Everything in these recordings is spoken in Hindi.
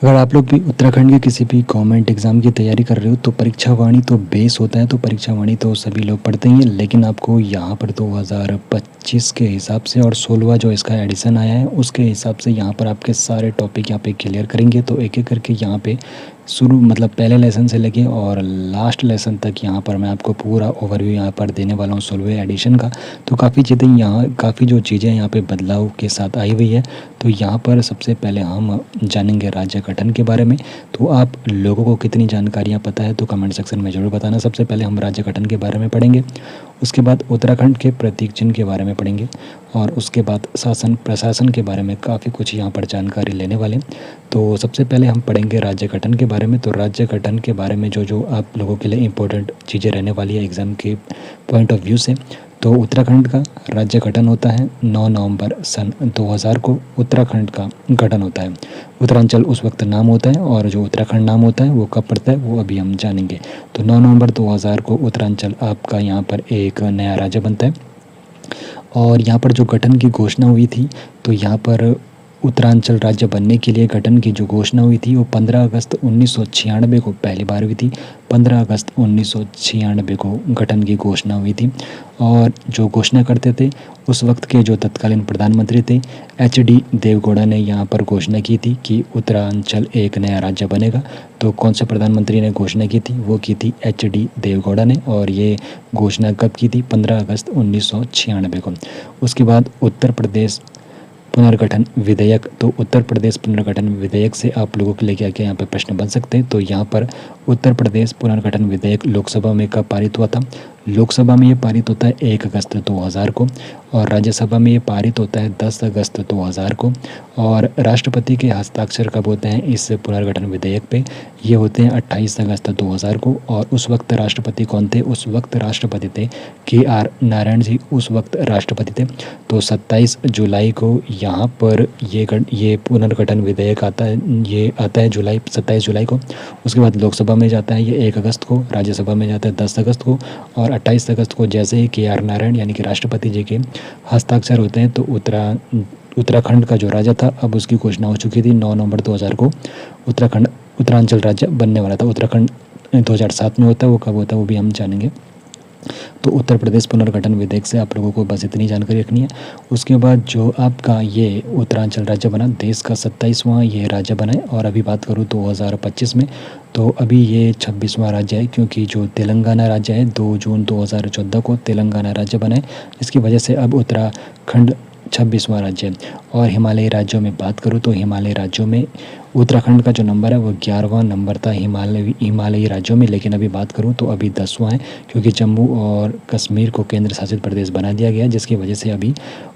अगर आप लोग भी उत्तराखंड के किसी भी गवर्नमेंट एग्ज़ाम की तैयारी कर रहे हो तो परीक्षा वाणी तो बेस होता है। तो परीक्षा वाणी तो सभी लोग पढ़ते ही हैं, लेकिन आपको यहाँ पर 2025 के हिसाब से और 16वां जो इसका एडिशन आया है उसके हिसाब से यहाँ पर आपके सारे टॉपिक यहाँ पे क्लियर करेंगे। तो एक एक करके यहाँ पे शुरू मतलब पहले लेसन से लेके और लास्ट लेसन तक यहाँ पर मैं आपको पूरा ओवरव्यू यहाँ पर देने वाला हूँ 16वें एडिशन का। तो काफ़ी जो चीज़ें यहाँ पे बदलाव के साथ आई हुई है। तो यहाँ पर सबसे पहले हम जानेंगे राज्य गठन के बारे में। तो आप लोगों को कितनी जानकारियाँ पता है तो कमेंट सेक्शन में ज़रूर बताना। सबसे पहले हम राज्य गठन के बारे में पढ़ेंगे, उसके बाद उत्तराखंड के प्रतीक चिन्ह के बारे में पढ़ेंगे और उसके बाद शासन प्रशासन के बारे में काफ़ी कुछ यहाँ पर जानकारी लेने वाले हैं। तो सबसे पहले हम पढ़ेंगे राज्य गठन के बारे में। तो राज्य गठन के बारे में जो आप लोगों के लिए इम्पोर्टेंट चीज़ें रहने वाली है एग्ज़ाम के पॉइंट ऑफ व्यू से। तो उत्तराखंड का राज्य गठन होता है 9 नवंबर सन 2000 को उत्तराखंड का गठन होता है। उत्तरांचल उस वक्त नाम होता है और जो उत्तराखंड नाम होता है वो कब पड़ता है वो अभी हम जानेंगे। तो 9 नवंबर 2000 को उत्तरांचल आपका यहाँ पर एक नया राज्य बनता है। और यहाँ पर जो गठन की घोषणा हुई थी, तो यहाँ पर उत्तरांचल राज्य बनने के लिए गठन की जो घोषणा हुई थी वो 15 अगस्त 1996 को पहली बार हुई थी। 15 अगस्त 1996 को गठन की घोषणा हुई थी। और जो घोषणा करते थे उस वक्त के जो तत्कालीन प्रधानमंत्री थे HD देवगौड़ा ने यहाँ पर घोषणा की थी कि उत्तरांचल एक नया राज्य बनेगा। तो कौन से प्रधानमंत्री ने घोषणा की थी? वो की थी HD देवगौड़ा ने। और ये घोषणा कब की थी? 15 अगस्त 1996 को। उसके बाद उत्तर प्रदेश पुनर्गठन विधेयक। तो उत्तर प्रदेश पुनर्गठन विधेयक से आप लोगों के लिए क्या क्या यहाँ पे प्रश्न बन सकते हैं? तो यहाँ पर उत्तर प्रदेश पुनर्गठन विधेयक लोकसभा में कब पारित हुआ था? लोकसभा में ये पारित होता है 1 अगस्त 2000 को और राज्यसभा में ये पारित होता है 10 अगस्त 2000 को। और राष्ट्रपति के हस्ताक्षर कब होते हैं इस पुनर्गठन विधेयक पे? ये होते हैं 28 अगस्त 2000 को। और उस वक्त राष्ट्रपति कौन थे? उस वक्त राष्ट्रपति थे KR नारायण जी, उस वक्त राष्ट्रपति थे। तो 27 जुलाई को यहाँ पर ये पुनर्गठन विधेयक आता है, ये आता है 27 जुलाई को। उसके बाद लोकसभा में जाता है ये 1 अगस्त को, राज्यसभा में जाता है 10 अगस्त को और 28 अगस्त को जैसे ही KR नारायण यानी कि राष्ट्रपति जी के हस्ताक्षर होते हैं तो उत्तराखंड का जो राज्य था अब उसकी घोषणा हो चुकी थी। 9 नवंबर 2000 को उत्तरांचल राज्य बनने वाला था। उत्तराखंड 2007 में होता है, वो कब होता है वो भी हम जानेंगे। तो उत्तर प्रदेश पुनर्गठन विधेयक से आप लोगों को बस इतनी जानकारी रखनी है। उसके बाद जो आपका ये उत्तरांचल राज्य बना, देश का 27वां ये राज्य बना है। और अभी बात करूँ 2025 में, तो अभी ये 26वां राज्य है, क्योंकि जो तेलंगाना राज्य है 2 जून 2014 को तेलंगाना राज्य बना है, जिसकी वजह से अब उत्तराखंड 26वां राज्य है। और हिमालयी राज्यों में बात करूँ तो हिमालयी राज्यों में उत्तराखंड का जो नंबर है वो 11वां नंबर था हिमालयी राज्यों में। लेकिन अभी बात करूँ तो अभी 10वां है, क्योंकि जम्मू और कश्मीर को केंद्र शासित प्रदेश बना दिया गया, जिसकी वजह से अभी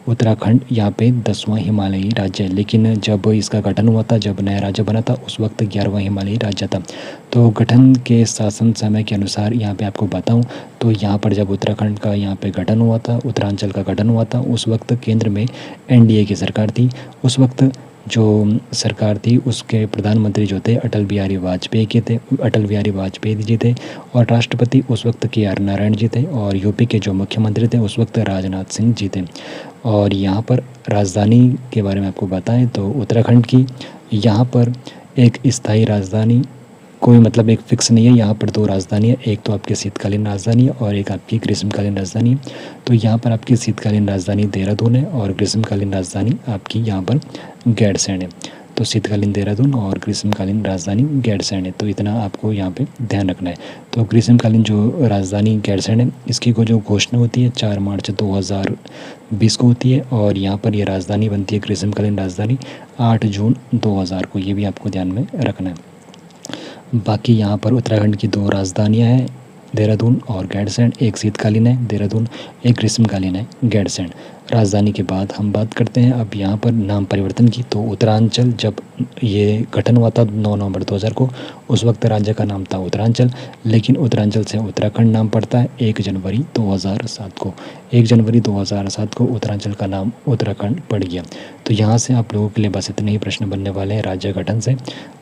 उत्तराखंड यहाँ पे 10वां हिमालयी राज्य है। लेकिन जब इसका गठन हुआ था, जब नया राज्य बना था, उस वक्त 11वां हिमालयी राज्य था। तो गठन के शासन समय के अनुसार यहाँ पे आपको बताऊँ तो यहाँ पर जब उत्तराखंड का यहाँ पे गठन हुआ था, उत्तरांचल का गठन हुआ था, उस वक्त केंद्र में NDA की सरकार थी। उस वक्त जो सरकार थी उसके प्रधानमंत्री जो थे अटल बिहारी वाजपेयी जी थे और राष्ट्रपति उस वक्त KR नारायण जी थे और यूपी के जो मुख्यमंत्री थे उस वक्त राजनाथ सिंह जी थे। और यहाँ पर राजधानी के बारे में आपको बताएं तो उत्तराखंड की यहाँ पर एक स्थायी राजधानी कोई मतलब एक फिक्स नहीं है। यहाँ पर 2 राजधानी है, एक तो आपकी शीतकालीन राजधानी है और एक आपकी ग्रीष्मकालीन राजधानी है। तो यहाँ पर आपकी शीतकालीन राजधानी देहरादून है और ग्रीष्मकालीन राजधानी आपकी यहाँ पर गैरसैंण है। तो शीतकालीन देहरादून और ग्रीष्मकालीन राजधानी गैरसैंण है, तो इतना आपको यहाँ पे ध्यान रखना है। तो ग्रीष्मकालीन जो राजधानी गैरसैंण है इसकी को जो घोषणा होती है 4 मार्च 2020 को होती है और यहाँ पर ये राजधानी बनती है ग्रीष्मकालीन राजधानी 8 जून 2000 को। ये भी आपको ध्यान में रखना है। बाकी यहाँ पर उत्तराखंड की 2 राजधानियाँ हैं, देहरादून और गैरसैंण। एक शीतकालीन है देहरादून, एक ग्रीष्मकालीन है गैरसैंण। राजधानी के बाद हम बात करते हैं अब यहाँ पर नाम परिवर्तन की। तो उत्तरांचल जब ये गठन हुआ था 9 नवंबर 2000 को, उस वक्त राज्य का नाम था उत्तरांचल, लेकिन उत्तरांचल से उत्तराखंड नाम पड़ता है 1 जनवरी 2007 को। 1 जनवरी 2007 को उत्तरांचल का नाम उत्तराखंड पड़ गया। तो यहाँ से आप लोगों के लिए बस इतने ही प्रश्न बनने वाले हैं राज्य गठन से।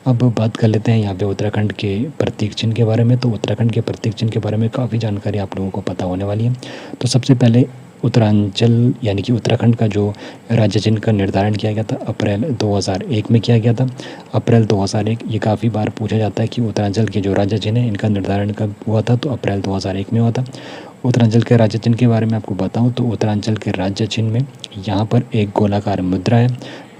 अब बात कर लेते हैं यहाँ पे उत्तराखंड के प्रतीक चिन्ह के बारे में। तो उत्तराखंड के प्रतीक चिन्ह के बारे में काफ़ी जानकारी आप लोगों को पता होने वाली है। तो सबसे पहले उत्तरांचल यानी कि उत्तराखंड का जो राज्य चिन्ह का निर्धारण किया गया था अप्रैल 2001 में किया गया था। अप्रैल 2001 ये काफ़ी बार पूछा जाता है कि उत्तरांचल के जो राज्य चिन्ह है इनका निर्धारण कब हुआ था, तो अप्रैल 2001 में हुआ था। उत्तरांचल के राज्य चिन्ह के बारे में आपको बताऊं तो उत्तरांचल के राज्य चिन्ह में यहाँ पर एक गोलाकार मुद्रा है।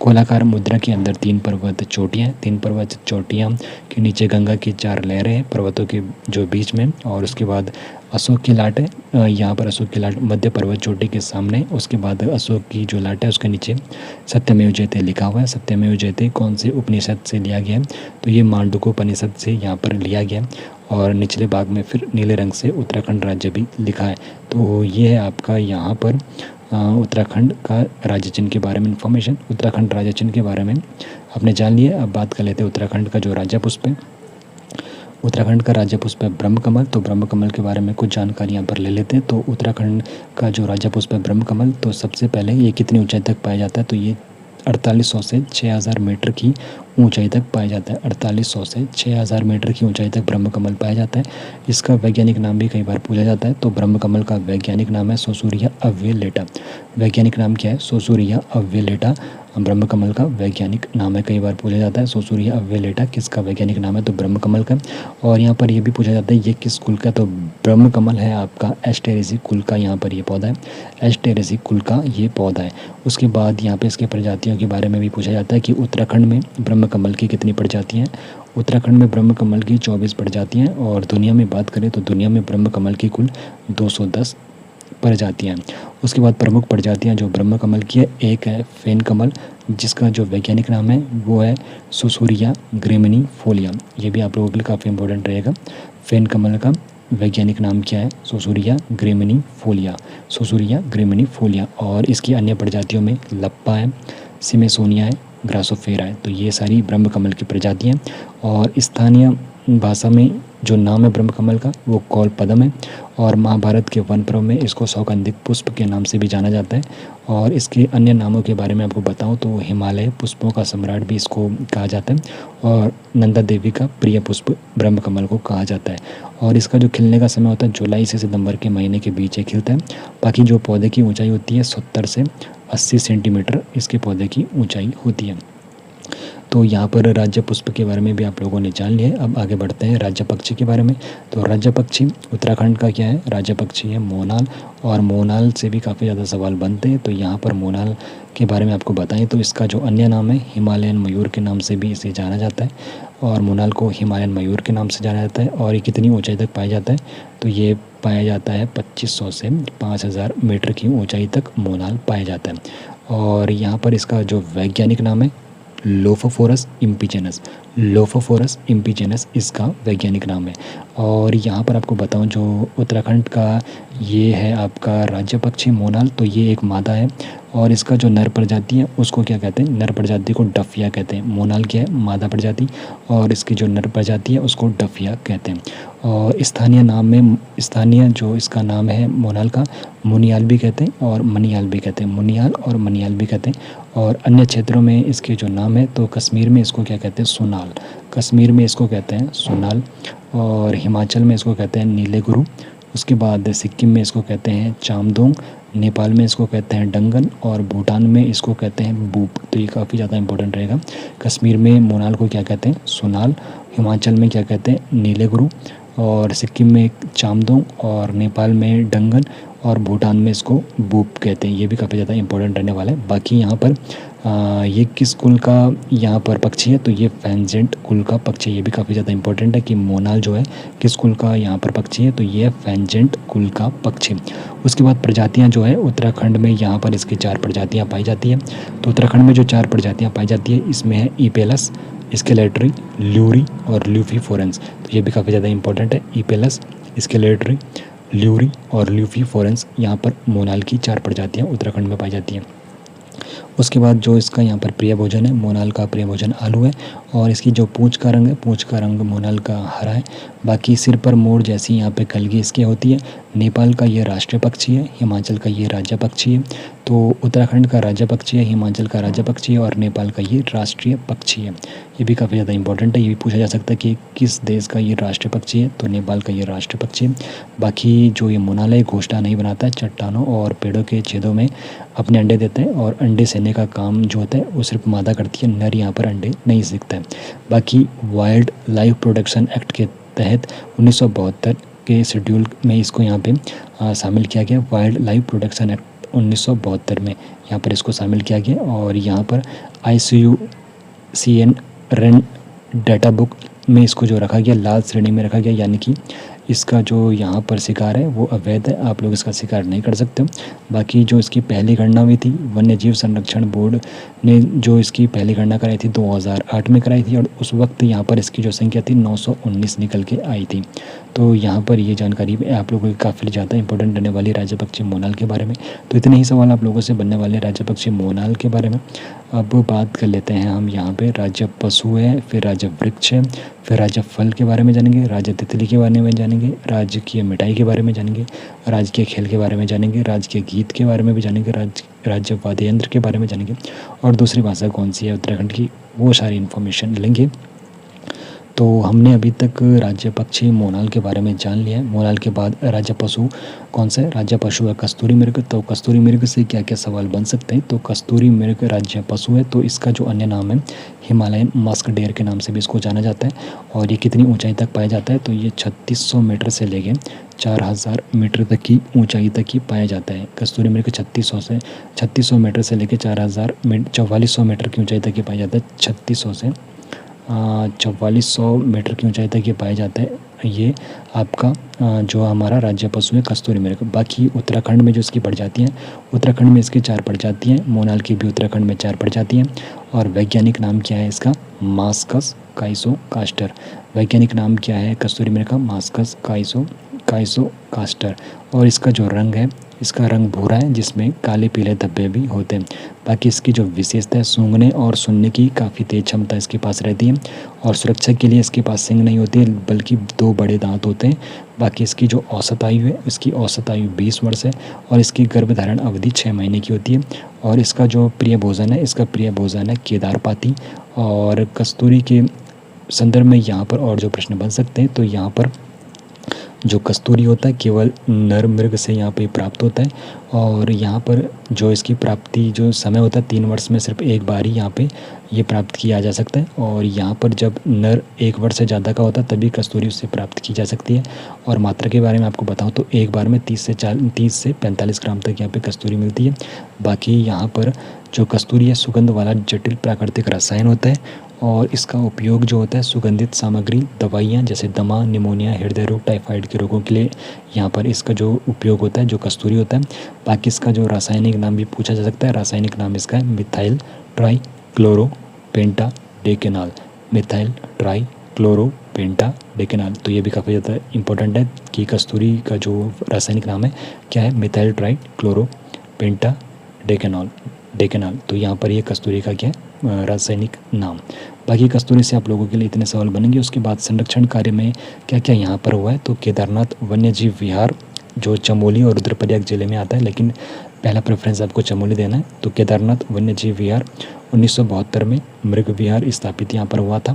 गोलाकार मुद्रा के अंदर 3 पर्वत चोटियाँ, 3 पर्वत चोटियाँ के नीचे गंगा की 4 लहरें हैं पर्वतों के जो बीच में, और उसके बाद अशोक की लाट है। यहाँ पर अशोक की लाट मध्य पर्वत चोटी के सामने, उसके बाद अशोक की जो लाट है उसके नीचे सत्यमेव जयते लिखा हुआ है। सत्यमेव जयते कौन से उपनिषद से लिया गया है, तो ये मांडूक्योपनिषद से यहाँ पर लिया गया है। और निचले भाग में फिर नीले रंग से उत्तराखंड राज्य भी लिखा है। तो ये है आपका यहाँ पर उत्तराखंड का राज्य चिन्ह के बारे में इन्फॉर्मेशन। उत्तराखंड राज्य चिन्ह के बारे में आपने जान लिया। अब बात कर लेते हैं उत्तराखंड का जो राज्य पुष्प है। उत्तराखंड का राज्य पुष्प है ब्रह्म कमल। तो ब्रह्म कमल के बारे में कुछ जानकारी यहाँ पर ले लेते हैं। तो उत्तराखंड का जो राज्य पुष्प है ब्रह्म कमल, तो सबसे पहले ये कितनी ऊंचाई तक पाया जाता है, तो ये 4800 से 6000 मीटर की ऊंचाई तक पाया जाता है। 4800 से 6000 मीटर की ऊंचाई तक ब्रह्म कमल पाया जाता है। इसका वैज्ञानिक नाम भी कई बार पूछा जाता है। तो ब्रह्म कमल का वैज्ञानिक नाम है सोसूरिया अव्यलेटा। वैज्ञानिक नाम क्या है, सोसूरिया अव्यलेटा ब्रह्म कमल का वैज्ञानिक नाम है। कई बार पूछा जाता है सोसूरिया अव्यलेटा किसका वैज्ञानिक नाम है, तो ब्रह्म कमल का। और यहाँ पर ये भी पूछा जाता है ये किस कुल का, तो ब्रह्म कमल है आपका एस्टेरेसी कुल का यहाँ पर ये पौधा है। एस्टेरेसी कुल का ये पौधा है। उसके बाद यहाँ पे इसके प्रजातियों के बारे में भी पूछा जाता है कि उत्तराखंड में ब्रह्म कमल की कितनी प्रजातियाँ हैं। उत्तराखंड में ब्रह्म कमल की 24 प्रजातियाँ हैं, और दुनिया में बात करें तो दुनिया में ब्रह्म कमल की कुल 210 प्रजातियाँ हैं। उसके बाद प्रमुख प्रजातियाँ जो ब्रह्म कमल की है, एक है फेन कमल जिसका जो वैज्ञानिक नाम है वो है सोसूरिया ग्रेमिनीफोलिया। ये भी आप लोगों के लिए काफ़ी इंपॉर्टेंट रहेगा। फेन कमल का वैज्ञानिक नाम क्या है, सोसूरिया ग्रेमिनीफोलिया। सोसूरिया ग्रेमिनीफोलिया। और इसकी अन्य प्रजातियों में लप्पा है, सिमेसोनिया है, ग्रासोफेरा है। तो ये सारी ब्रह्म कमल की प्रजातियाँ हैं। और स्थानीय भाषा में जो नाम है ब्रह्म कमल का वो कौल पदम है। और महाभारत के वन पर्व में इसको सौगंधिक पुष्प के नाम से भी जाना जाता है। और इसके अन्य नामों के बारे में आपको बताऊं तो हिमालय पुष्पों का सम्राट भी इसको कहा जाता है, और नंदा देवी का प्रिय पुष्प ब्रह्म कमल को कहा जाता है। और इसका जो खिलने का समय होता है जुलाई से सितंबर के महीने के बीच ये खिलता है। बाकी जो पौधे की ऊंचाई होती है 70 से 80 सेंटीमीटर इसके पौधे की ऊंचाई होती है। तो यहाँ पर राज्य पुष्प के बारे में भी आप लोगों ने जान लिया है। अब आगे बढ़ते हैं राज्य पक्षी के बारे में। तो राज्य पक्षी उत्तराखंड का क्या है, राज्य पक्षी है मोनाल। और मोनाल से भी काफ़ी ज़्यादा सवाल बनते हैं। तो यहाँ पर मोनाल के बारे में आपको बताएं तो इसका जो अन्य नाम है हिमालयन मयूर के नाम से भी इसे जाना जाता है। और मोनाल को हिमालयन मयूर के नाम से जाना जाता है। और ये कितनी ऊँचाई तक पाया जाता है, तो ये पाया जाता है 2500 से 5000 मीटर की ऊँचाई तक मोनाल पाया जाता है। और यहाँ पर इसका जो वैज्ञानिक नाम है लोफोफोरस इम्पिजेनस। लोफोफोरस इम्पिजेनस इसका वैज्ञानिक नाम है। और यहाँ पर आपको बताऊँ जो उत्तराखंड का ये है आपका राज्य पक्षी मोनाल, तो ये एक मादा है। और इसका जो नर प्रजाति है उसको क्या कहते हैं, नर प्रजाति को डफिया कहते हैं। मोनाल क्या है, मादा प्रजाति, और इसकी जो नर प्रजाति है उसको डफिया कहते हैं। और स्थानीय नाम में स्थानीय जो इसका नाम है मोनाल का मुनियाल भी कहते हैं और मनियाल भी कहते हैं। मुनियाल और मनियाल भी कहते हैं। और अन्य क्षेत्रों में इसके जो नाम है तो कश्मीर में इसको क्या कहते हैं, सोनाल। कश्मीर में इसको कहते हैं सोनाल। और हिमाचल में इसको कहते हैं नीले गुरु। उसके बाद सिक्किम में इसको कहते हैं चामदोंग। नेपाल में इसको कहते हैं डंगन। और भूटान में इसको कहते हैं बूप। तो ये काफ़ी ज़्यादा इंपॉर्टेंट रहेगा। कश्मीर में मोनाल को क्या कहते हैं, सोनाल। हिमाचल में क्या कहते हैं, नीले गुरु। और सिक्किम में चामदोंग। और नेपाल में डंगन। और भूटान में इसको बूप कहते हैं। ये भी काफ़ी ज़्यादा इंपॉर्टेंट रहने वाला है। बाकी यहाँ पर ये किस कुल का यहाँ पर पक्षी है, तो ये फैंजेंट कुल का पक्षी है। ये भी काफ़ी ज़्यादा इंपॉर्टेंट है कि मोनाल जो है किस कुल का यहाँ पर पक्षी है, तो ये फैंजेंट कुल का पक्षी। उसके बाद प्रजातियाँ जो है उत्तराखंड में यहाँ पर इसकी 4 प्रजातियाँ पाई जाती है। तो उत्तराखंड में जो 4 प्रजातियाँ पाई जाती है इसमें है ईपेलस, स्केलेटरी, ल्यूरी और ल्यूफीफोरेंस। तो ये भी काफ़ी ज़्यादा इंपॉर्टेंट है। ईपेलस, स्केलेटरी, ल्यूरी और ल्यूफीफोरेंस यहाँ पर मोनाल की 4 प्रजातियाँ उत्तराखंड में पाई जाती हैं। उसके बाद जो इसका यहाँ पर प्रिय भोजन है, मोनाल का प्रिय भोजन आलू है। और इसकी जो पूँछ का रंग है, पूँछ का रंग मोनाल का हरा है। बाकी सिर पर मोर जैसी यहाँ पे कलगी इसकी होती है। नेपाल का ये राष्ट्रीय पक्षी है, हिमाचल का ये राज्य पक्षी है। तो उत्तराखंड का राज्य पक्षी है, हिमाचल का राज्य पक्षी है और नेपाल का ये राष्ट्रीय पक्षी है। ये भी काफ़ी ज़्यादा इंपॉर्टेंट है। ये भी पूछा जा सकता है कि किस देश का ये राष्ट्रीय पक्षी है, तो नेपाल का ये राष्ट्रीय पक्षी है। बाकी जो ये मोनाल है, घोंसला नहीं बनाता है, चट्टानों और पेड़ों के छेदों में अपने अंडे देते हैं और अंडे सेने का काम जो होता है वो सिर्फ मादा करती है, नर यहाँ पर अंडे नहीं सीखता है। बाकी वाइल्ड लाइफ प्रोटेक्शन एक्ट के तहत 1972 के शेड्यूल में इसको यहाँ पे शामिल किया गया। वाइल्ड लाइफ प्रोटेक्शन एक्ट 1972 में यहाँ पर इसको शामिल किया गया और यहाँ पर IUCN रन डाटा बुक में इसको जो रखा गया, लाल श्रेणी में रखा गया, यानी कि इसका जो यहाँ पर शिकार है वो अवैध है, आप लोग इसका शिकार नहीं कर सकते। बाकी जो इसकी पहली गणना हुई थी, वन्य जीव संरक्षण बोर्ड ने जो इसकी पहली गणना कराई थी 2008 में कराई थी और उस वक्त यहाँ पर इसकी जो संख्या थी 919 निकल के आई थी। तो यहाँ पर ये जानकारी आप लोगों की काफ़ी ज़्यादा इंपॉर्टेंट रहने वाली राज्य पक्षी मोनाल के बारे में। तो इतने ही सवाल आप लोगों से बनने वाले राज्य पक्षी मोनाल के बारे में। अब बात कर लेते हैं हम यहाँ पे राज्य पशु है, फिर राज्य वृक्ष है, फिर राज्य फल के बारे में जानेंगे, राज्य तितली के बारे में जानेंगे, राज्य की मिठाई के बारे में जानेंगे, राज्य के खेल के बारे में जानेंगे, राज्य के गीत के बारे में भी जानेंगे, राज्य वाद्य यंत्र के बारे में जानेंगे और दूसरी भाषा कौन सी है उत्तराखंड की, वो सारी इन्फॉर्मेशन लेंगे। तो हमने अभी तक राज्य पक्षी मोनाल के बारे में जान लिया है। मोनाल के बाद राज्य पशु कौन सा है? राज्य पशु है कस्तूरी मृग। तो कस्तूरी मृग से क्या क्या सवाल बन सकते हैं? तो कस्तूरी मृग राज्य पशु है, तो इसका जो अन्य नाम है हिमालयन मस्क डेयर के नाम से भी इसको जाना जाता है। और ये कितनी ऊंचाई तक पाया जाता है? तो ये 3600 मीटर से लेके 4000 मीटर तक की ऊंचाई तक ही पाया जाता है। कस्तूरी मृग 3600 मीटर से लेके 4400 मीटर की ऊंचाई तक ही पाया जाता है। 3600 से 4400 मीटर की ऊंचाई तक ये पाया जाता है। ये आपका जो हमारा राज्य पशु है कस्तूरी मृग। बाकी उत्तराखंड में जो इसकी प्रजाति हैं, उत्तराखंड में इसकी 4 प्रजाति हैं। मोनाल की भी उत्तराखंड में 4 प्रजाति हैं। और वैज्ञानिक नाम क्या है इसका? मास्कस काइसोकास्टर। वैज्ञानिक नाम क्या है कस्तूरी मृग का? मास्कस काइसोकास्टर। और इसका जो रंग है, इसका रंग भूरा है जिसमें काले पीले धब्बे भी होते हैं। बाकी इसकी जो विशेषता है, सूंघने और सुनने की काफ़ी तेज क्षमता इसके पास रहती है। और सुरक्षा के लिए इसके पास सींग नहीं होती है बल्कि 2 बड़े दांत होते हैं। बाकी इसकी जो औसत आयु है, इसकी औसत आयु 20 वर्ष है और इसकी गर्भधारण अवधि 6 महीने की होती है। और इसका जो प्रिय भोजन है, इसका प्रिय भोजन है केदारपाती। और कस्तूरी के संदर्भ में यहाँ पर और जो प्रश्न बन सकते हैं, तो यहाँ पर जो कस्तूरी होता है केवल नर मृग से यहाँ पे प्राप्त होता है। और यहाँ पर जो इसकी प्राप्ति जो समय होता है 3 वर्ष में सिर्फ एक बार ही यहाँ पे ये प्राप्त किया जा सकता है। और यहाँ पर जब नर 1 वर्ष से ज़्यादा का होता है तभी कस्तूरी उससे प्राप्त की जा सकती है। और मात्रा के बारे में आपको बताऊँ तो एक बार में 30 से 45 ग्राम तक यहाँ पे कस्तूरी मिलती है। बाकी यहाँ पर जो कस्तूरी है सुगंध वाला जटिल प्राकृतिक रसायन होता है और इसका उपयोग जो होता है सुगंधित सामग्री, दवाइयाँ जैसे दमा, निमोनिया, हृदय रोग, टाइफाइड के रोगों के लिए यहाँ पर इसका जो उपयोग होता है, जो कस्तूरी होता है। बाकी इसका जो रासायनिक नाम भी पूछा जा सकता है। रासायनिक नाम इसका है मिथाइल ट्राइक्लोरोपेंटाडेकेनाल। मिथाइल ट्राइक्लोरोपेंटाडेकेनाल। तो ये भी काफ़ी ज़्यादा इंपॉर्टेंट है कि कस्तूरी का जो रासायनिक नाम है क्या है? मिथाइल ट्राइक्लोरोपेंटाडेकेनाल। तो यहाँ पर ये कस्तूरी का क्या है? रासायनिक नाम। बाकी कस्तूरी से आप लोगों के लिए इतने सवाल बनेंगे। उसके बाद संरक्षण कार्य में क्या क्या यहाँ पर हुआ है? तो केदारनाथ वन्य जीव विहार जो चमोली और रुद्रप्रयाग जिले में आता है, लेकिन पहला प्रेफरेंस आपको चमोली देना है। तो केदारनाथ वन्य जीव विहार 1972 में मृग विहार स्थापित यहाँ पर हुआ था।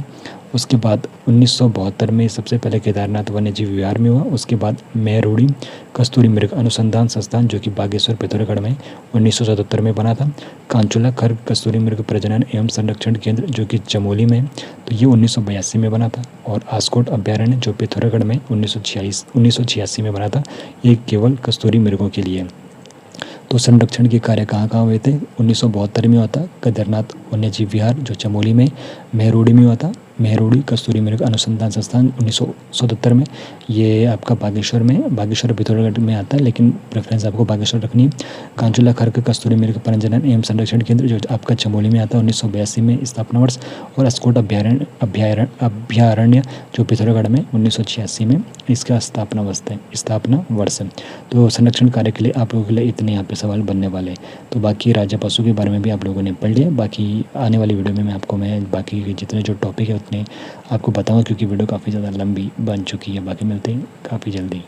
उसके बाद 1972 में सबसे पहले केदारनाथ वन्य जीव विहार में हुआ। उसके बाद मेहरोड़ी कस्तूरी मृग अनुसंधान संस्थान जो कि बागेश्वर पिथौरागढ़ में 1977 में बना था। कांचुला खर्ग कस्तूरी मृग प्रजनन एवं संरक्षण केंद्र जो कि चमोली में है, तो ये 1982 में बना था। और आस्कोट अभ्यारण्य जो पिथौरागढ़ में 1986 में बना था, ये केवल कस्तूरी मृगों के लिए। तो संरक्षण के कार्य कहाँ कहाँ हुए थे? 1972 में हुआ था केदारनाथ वन्य जीव विहार जो चमोली में, मेहरोड़ी में हुआ था मेहरोड़ी कस्तूरी मृग अनुसंधान संस्थान 1977 में। ये आपका बागेश्वर पिथौरागढ़ में आता है, लेकिन प्रेफरेंस आपको बागेश्वर रखनी है। कांचुला खर्क कस्तूरी मृग प्रजनन एवं संरक्षण केंद्र जो आपका चमोली में आता है 1982 में स्थापना वर्ष। और अस्कोट अभ्यारण्य जो पिथौरागढ़ में 1986 में इसका स्थापना वर्ष है। तो संरक्षण कार्य के लिए आप लोगों के लिए इतने यहाँ पे सवाल बनने वाले हैं। तो बाकी राजा पशु के बारे में भी आप लोगों ने पढ़ लिया। बाकी आने वाली वीडियो में मैं बाकी के जितने जो टॉपिक है उतने आपको बताऊंगा, क्योंकि वीडियो काफ़ी ज़्यादा लंबी बन चुकी है। बाकी मिलते हैं काफ़ी जल्दी।